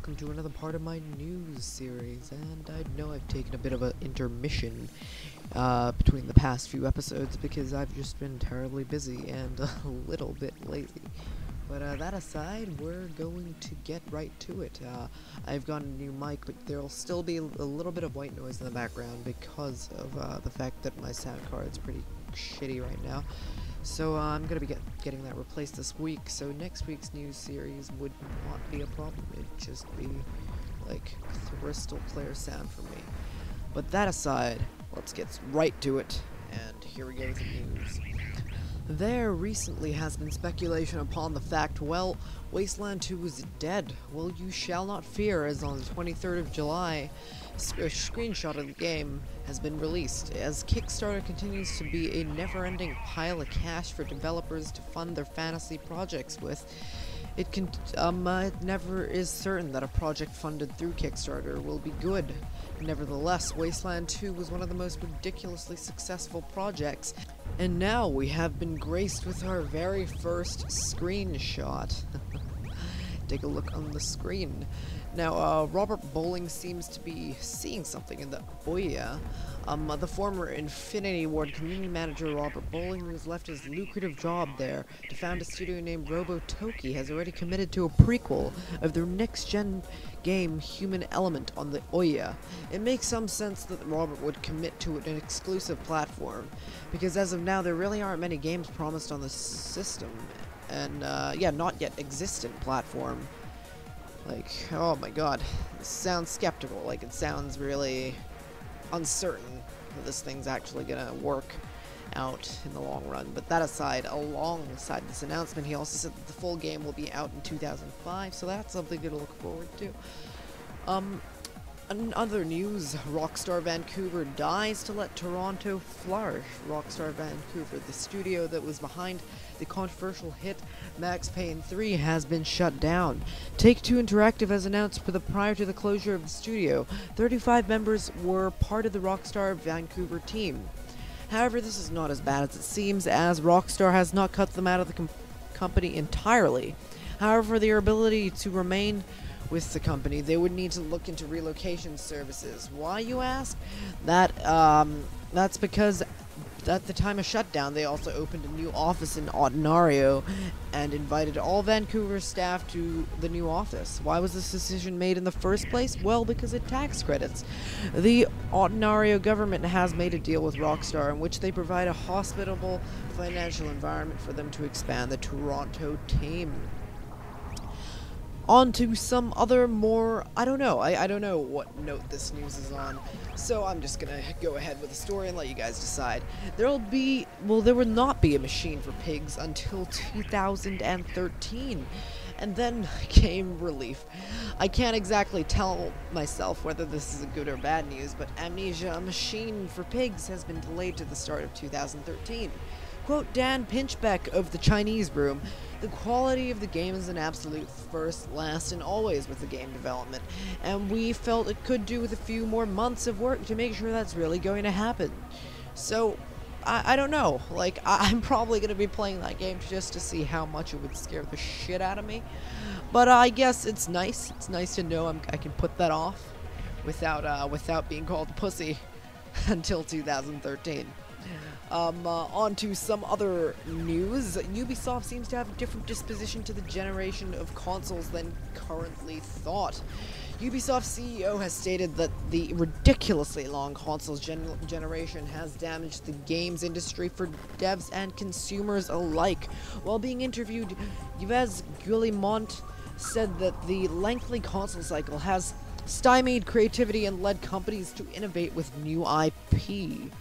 welcome to another part of my news series. And I know I've taken a bit of an intermission between the past few episodes because I've just been terribly busy and a little bit lazy. But that aside, we're going to get right to it. I've got a new mic, but there'll still be a little bit of white noise in the background because of the fact that my sound card's pretty shitty right now. So I'm going to be getting that replaced this week, so next week's news series would not be a problem. It'd just be like crystal clear sound for me. But that aside, let's get right to it, and here we go with the news. There recently has been speculation upon the fact, well, Wasteland 2 is dead. Well, you shall not fear, as on the 23rd of July, a screenshot of the game has been released. As Kickstarter continues to be a never-ending pile of cash for developers to fund their fantasy projects with, it never is certain that a project funded through Kickstarter will be good. Nevertheless, Wasteland 2 was one of the most ridiculously successful projects, and now we have been graced with our very first screenshot. Take a look on the screen. Now, Robert Bowling seems to be seeing something in the Ouya. The former Infinity Ward community manager Robert Bowling, who has left his lucrative job there to found a studio named Robotoki, has already committed to a prequel of their next-gen game Human Element on the Ouya. It makes some sense that Robert would commit to an exclusive platform, because as of now there really aren't many games promised on the system, and yeah, not yet existent platform. Like, oh my god, this sounds skeptical, like it sounds really uncertain that this thing's actually gonna work out in the long run. But that aside, alongside this announcement, he also said that the full game will be out in 2005, so that's something to look forward to. In other news, Rockstar Vancouver dies to let Toronto flourish. Rockstar Vancouver, the studio that was behind the controversial hit Max Payne 3, has been shut down. Take-Two Interactive has announced prior to the closure of the studio, 35 members were part of the Rockstar Vancouver team. However, this is not as bad as it seems, as Rockstar has not cut them out of the company entirely. However, their ability to remain with the company, they would need to look into relocation services. Why, you ask? That's because at the time of shutdown, they also opened a new office in Ontario and invited all Vancouver staff to the new office. Why was this decision made in the first place? Well, because of tax credits. The Ontario government has made a deal with Rockstar in which they provide a hospitable financial environment for them to expand the Toronto team. On to some other more, I don't know what note this news is on, so I'm just gonna go ahead with the story and let you guys decide. There will not be a Machine for Pigs until 2013, and then came relief. I can't exactly tell myself whether this is a good or bad news, but Amnesia: A Machine for Pigs has been delayed to the start of 2013. Quote Dan Pinchbeck of the Chinese Room, "The quality of the game is an absolute first, last, and always with the game development, and we felt it could do with a few more months of work to make sure that's really going to happen." So, I don't know, like, I'm probably going to be playing that game just to see how much it would scare the shit out of me, but I guess it's nice to know I can put that off without being called a pussy until 2013. On to some other news. Ubisoft seems to have a different disposition to the generation of consoles than currently thought. Ubisoft CEO has stated that the ridiculously long consoles generation has damaged the games industry for devs and consumers alike. While being interviewed, Yves Guillemont said that the lengthy console cycle has stymied creativity and led companies to innovate with new IP.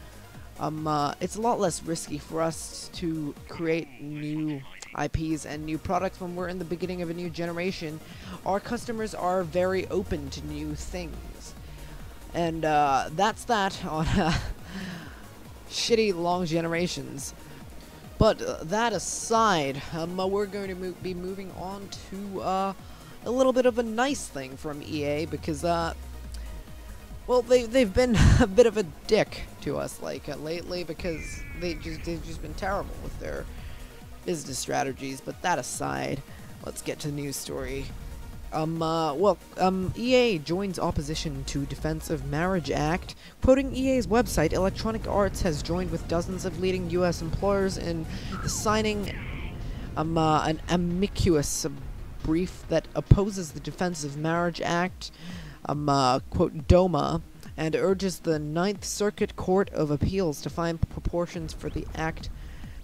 It's a lot less risky for us to create new IPs and new products when we're in the beginning of a new generation. Our customers are very open to new things. And that's that on shitty long generations. But that aside, we're going to be moving on to a little bit of a nice thing from EA, because well, they've been a bit of a dick to us, like, lately, because they've just been terrible with their business strategies. But that aside, let's get to the news story. EA joins opposition to Defense of Marriage Act. Quoting EA's website, Electronic Arts has joined with dozens of leading U.S. employers in signing an amicus brief that opposes the Defense of Marriage Act, quote, DOMA, and urges the Ninth Circuit Court of Appeals to find proportions for the act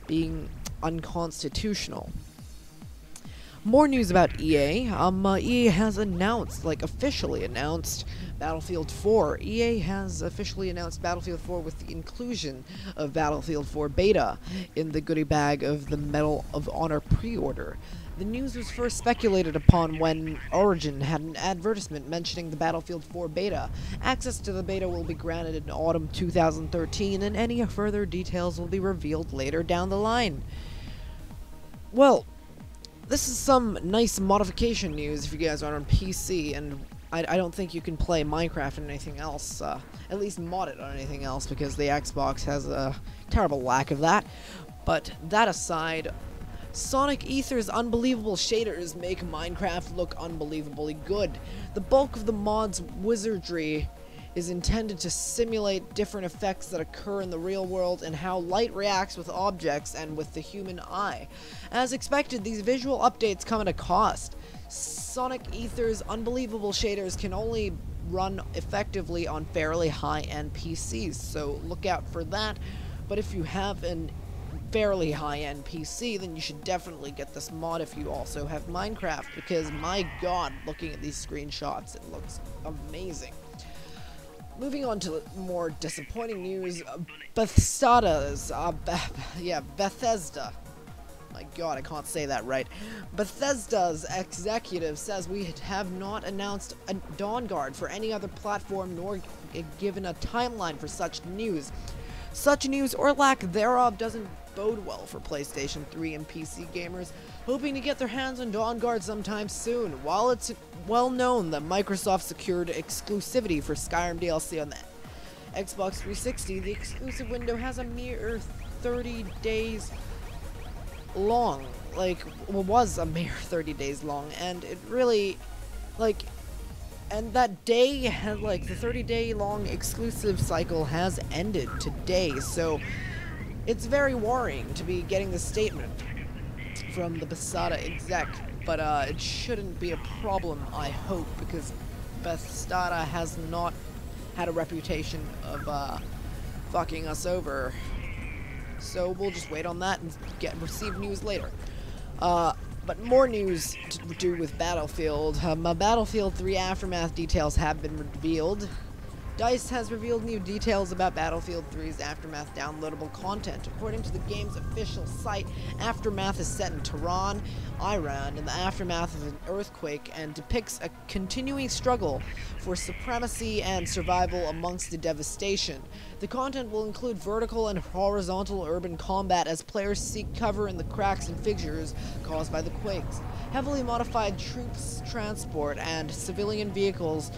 being unconstitutional. More news about EA. EA has officially announced Battlefield 4. EA has officially announced Battlefield 4 with the inclusion of Battlefield 4 Beta in the goodie bag of the Medal of Honor pre-order. The news was first speculated upon when Origin had an advertisement mentioning the Battlefield 4 beta. Access to the beta will be granted in autumn 2013, and any further details will be revealed later down the line. Well, this is some nice modification news if you guys are on PC, and I don't think you can play Minecraft and anything else, at least mod it on anything else, because the Xbox has a terrible lack of that. But that aside, Sonic Ether's unbelievable shaders make Minecraft look unbelievably good. The bulk of the mod's wizardry is intended to simulate different effects that occur in the real world and how light reacts with objects and with the human eye. As expected, these visual updates come at a cost. Sonic Ether's unbelievable shaders can only run effectively on fairly high-end PCs, so look out for that. But if you have an fairly high-end PC, then you should definitely get this mod if you also have Minecraft, because my god, looking at these screenshots, it looks amazing. Moving on to more disappointing news, Bethesda. My god, I can't say that right. Bethesda's executive says we have not announced a Dawn Guard for any other platform nor given a timeline for such news. Such news, or lack thereof, doesn't bode well for PlayStation 3 and PC gamers, hoping to get their hands on Dawn Guard sometime soon. While it's well known that Microsoft secured exclusivity for Skyrim DLC on the Xbox 360, the exclusive window has a mere 30 days long. Was a mere 30 days long, and it really, and that day had, the 30-day long exclusive cycle has ended today, so it's very worrying to be getting this statement from the Bethesda exec, but it shouldn't be a problem, I hope, because Bethesda has not had a reputation of fucking us over. So we'll just wait on that and receive news later. But more news to do with Battlefield. Battlefield 3 Aftermath details have been revealed. DICE has revealed new details about Battlefield 3's Aftermath downloadable content. According to the game's official site, Aftermath is set in Tehran, Iran, in the aftermath of an earthquake, and depicts a continuing struggle for supremacy and survival amongst the devastation. The content will include vertical and horizontal urban combat as players seek cover in the cracks and fissures caused by the quakes. Heavily modified troops transport and civilian vehicles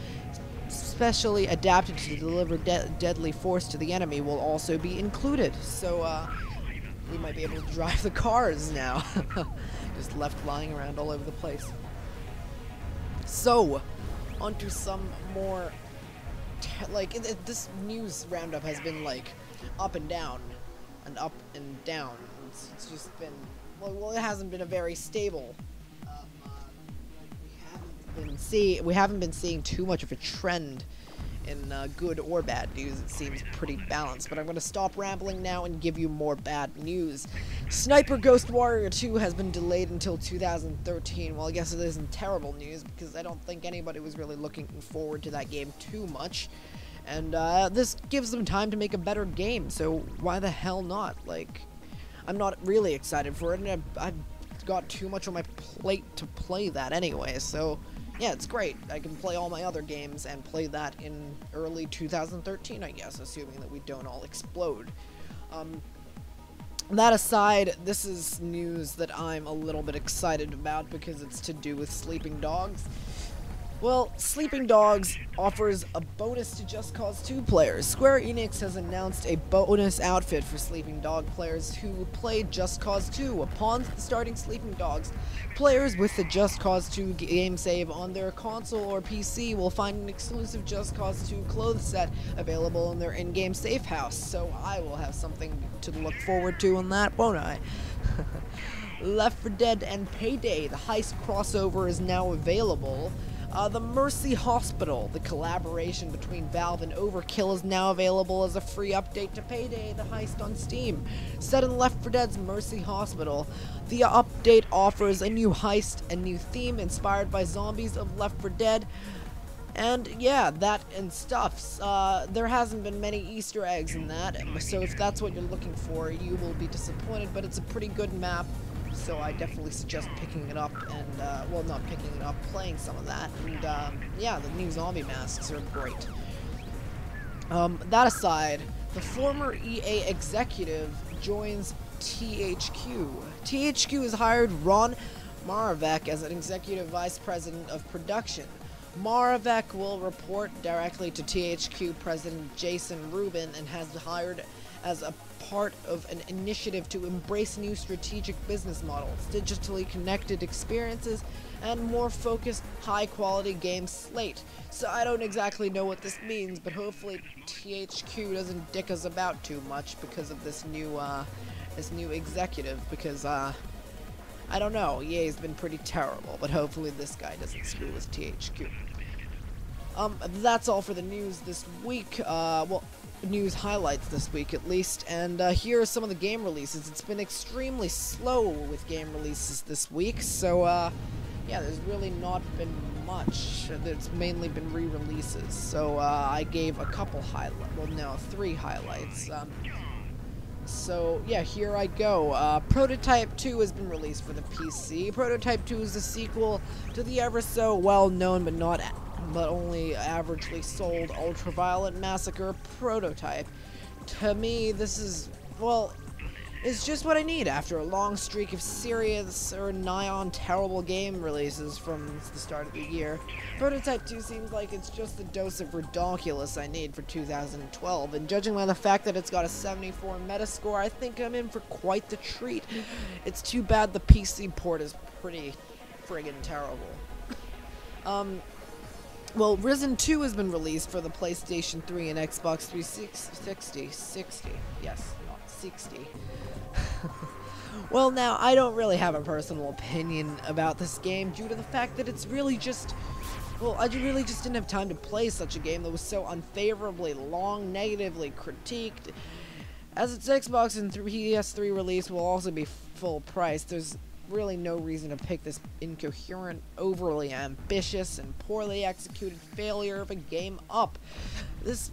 specially adapted to deliver deadly force to the enemy will also be included. So, we might be able to drive the cars now. Just left lying around all over the place. So, onto some more... this news roundup has been, up and down. And up and down. It's just been... Well, it hasn't been a very stable... we haven't been seeing too much of a trend in good or bad news. It seems pretty balanced, but I'm going to stop rambling now and give you more bad news. Sniper Ghost Warrior 2 has been delayed until 2013. Well, I guess it isn't terrible news, because I don't think anybody was really looking forward to that game too much, and this gives them time to make a better game, so why the hell not? I'm not really excited for it, and I've got too much on my plate to play that anyway, so yeah, it's great. I can play all my other games and play that in early 2013, I guess, assuming that we don't all explode. That aside, this is news that I'm a little bit excited about because it's to do with sleeping dogs. Well, Sleeping Dogs offers a bonus to Just Cause 2 players. Square Enix has announced a bonus outfit for Sleeping Dog players who played Just Cause 2. Upon starting Sleeping Dogs, players with the Just Cause 2 game save on their console or PC will find an exclusive Just Cause 2 clothes set available in their in-game safe house. So I will have something to look forward to on that, won't I? Left 4 Dead and Payday, the heist crossover, is now available. The Mercy Hospital, the collaboration between Valve and Overkill, is now available as a free update to Payday, the heist on Steam. Set in Left 4 Dead's Mercy Hospital, the update offers a new heist and new theme inspired by zombies of Left 4 Dead. And yeah, that and stuff. There hasn't been many Easter eggs in that, so if that's what you're looking for, you will be disappointed, but it's a pretty good map. So I definitely suggest picking it up and, well, not picking it up, playing some of that. And, yeah, the new zombie masks are great. That aside, the former EA executive joins THQ. THQ has hired Ron Maravek as an executive vice president of production. Maravek will report directly to THQ president Jason Rubin and has hired as a part of an initiative to embrace new strategic business models, digitally connected experiences, and more focused, high-quality game slate. So I don't exactly know what this means, but hopefully THQ doesn't dick us about too much because of this new executive, because, I don't know, EA's been pretty terrible, but hopefully this guy doesn't screw with THQ. That's all for the news this week, well, news highlights this week at least, and here are some of the game releases. It's been extremely slow with game releases this week, so yeah, there's really not been much. It's mainly been re-releases, so I gave a couple highlights, well, no, 3 highlights. So yeah, here I go. Prototype 2 has been released for the PC. Prototype 2 is the sequel to the ever so well-known but only averagely sold Ultraviolet Massacre Prototype. To me, this is, well, it's just what I need after a long streak of serious or nigh on terrible game releases from the start of the year. Prototype 2 seems like it's just the dose of redonkulous I need for 2012, and judging by the fact that it's got a 74 Metascore, I think I'm in for quite the treat. It's too bad the PC port is pretty friggin' terrible. Well, Risen 2 has been released for the PlayStation 3 and Xbox 360. 60. Yes, not 60. Well, now, I don't really have a personal opinion about this game due to the fact that it's really just... Well, I really just didn't have time to play such a game that was so unfavorably long, negatively critiqued. As its Xbox and PS3 release will also be full price, there's really no reason to pick this incoherent, overly ambitious, and poorly executed failure of a game up. This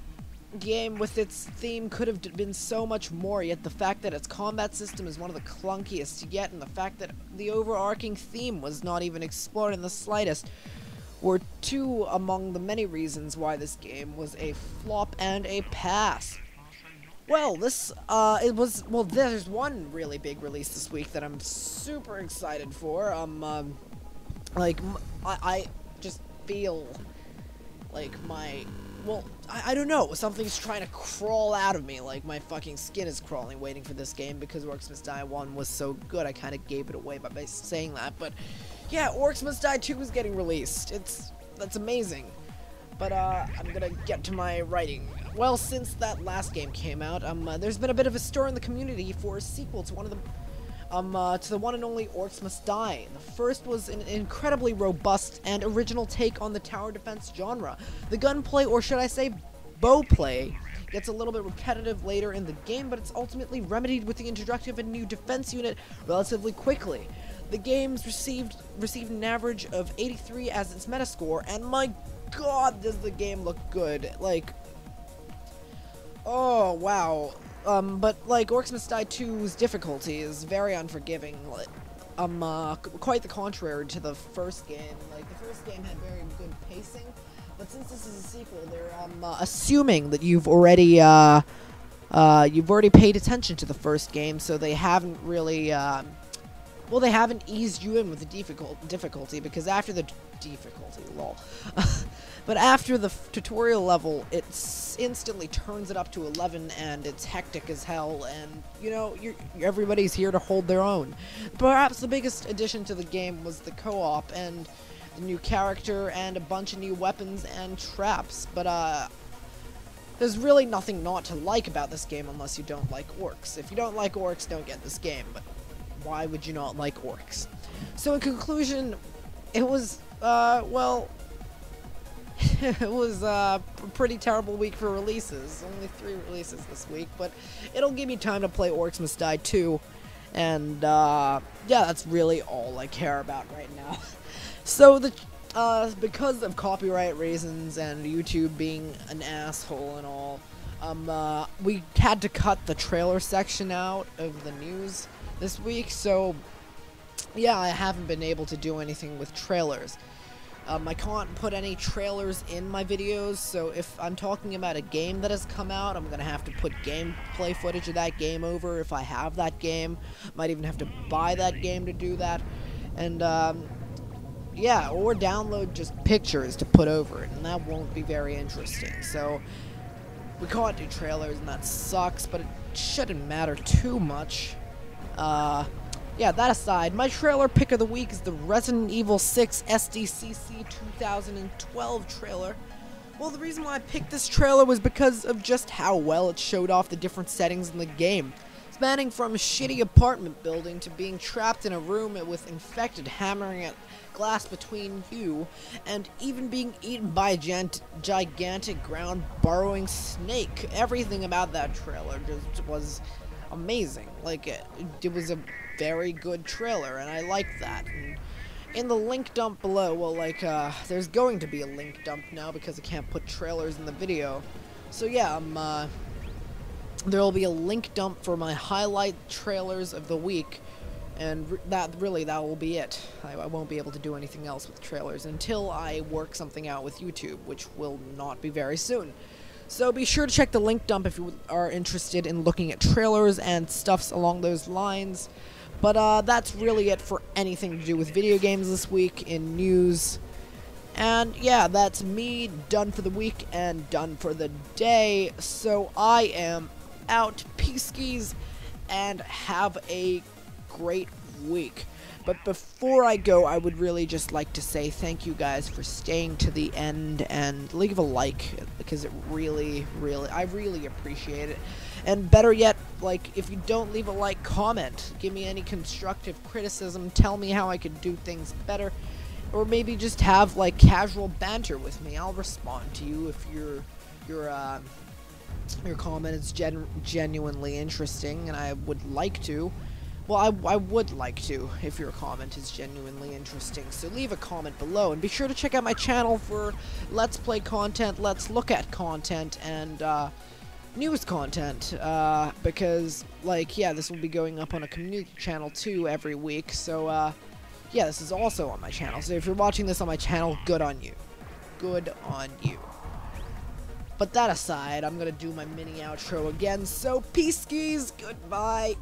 game with its theme could have been so much more, yet the fact that its combat system is one of the clunkiest yet, and the fact that the overarching theme was not even explored in the slightest, were 2 among the many reasons why this game was a flop and a pass. Well, there's one really big release this week that I'm super excited for. I just feel like I don't know, something's trying to crawl out of me, like my fucking skin is crawling waiting for this game because Orcs Must Die 1 was so good, I kind of gave it away by saying that, but yeah, Orcs Must Die 2 is getting released. That's amazing. But, I'm gonna get to my writing. Well, since that last game came out, there's been a bit of a stir in the community for a sequel to to the one and only Orcs Must Die. The first was an incredibly robust and original take on the tower defense genre. The gunplay, or should I say bowplay, gets a little bit repetitive later in the game, but it's ultimately remedied with the introduction of a new defense unit relatively quickly. The game's received an average of 83 as its Metascore, and my god, does the game look good. Like, oh, wow. But, like, Orcs Must Die 2's difficulty is very unforgiving. Quite the contrary to the first game. Like, the first game had very good pacing, but since this is a sequel, they're, assuming that you've already paid attention to the first game, so they haven't really, Well, they haven't eased you in with the difficulty, because after the difficulty, lol. But after the tutorial level, it instantly turns it up to 11, and it's hectic as hell, and, you know, everybody's here to hold their own. Perhaps the biggest addition to the game was the co-op, and the new character, and a bunch of new weapons and traps, but, there's really nothing not to like about this game unless you don't like orcs. If you don't like orcs, don't get this game, but why would you not like orcs? So in conclusion, it was, well, it was a pretty terrible week for releases. Only 3 releases this week, but it'll give me time to play Orcs Must Die 2, and, yeah, that's really all I care about right now. So, because of copyright reasons and YouTube being an asshole and all, we had to cut the trailer section out of the news this week, so yeah, I haven't been able to do anything with trailers. I can't put any trailers in my videos, so if I'm talking about a game that has come out, I'm gonna have to put gameplay footage of that game over if I have that game. Might even have to buy that game to do that, and yeah, or download just pictures to put over it, and that won't be very interesting. So we can't do trailers, and that sucks, but it shouldn't matter too much. Yeah, that aside, my trailer pick of the week is the Resident Evil 6 SDCC 2012 trailer. Well, the reason why I picked this trailer was because of just how well it showed off the different settings in the game. Spanning from a shitty apartment building to being trapped in a room with infected hammering at glass between you, and even being eaten by a gigantic ground-burrowing snake. Everything about that trailer just was amazing. Like, it was a very good trailer, and I liked that. And in the link dump below, well, like, there's going to be a link dump now because I can't put trailers in the video. So yeah, there'll be a link dump for my highlight trailers of the week, and that will be it. I won't be able to do anything else with trailers until I work something out with YouTube, which will not be very soon. So be sure to check the link dump if you are interested in looking at trailers and stuffs along those lines. But that's really it for anything to do with video games this week in news. And yeah, that's me, done for the week and done for the day. So I am out. Peace, and have a great week. But before I go, I would really just like to say thank you guys for staying to the end, and leave a like, because it really, I really appreciate it. And better yet, like, if you don't leave a like, comment. Give me any constructive criticism, tell me how I could do things better, or maybe just have, like, casual banter with me. I'll respond to you if your comment is genuinely interesting, and I would like to. Well, I would like to, if your comment is genuinely interesting. So leave a comment below, and be sure to check out my channel for Let's Play content, Let's Look at content, and news content. Because, like, yeah, this will be going up on a community channel too every week. So, yeah, this is also on my channel. So if you're watching this on my channel, good on you. Good on you. But that aside, I'm gonna do my mini outro again. So peace, skis. Goodbye.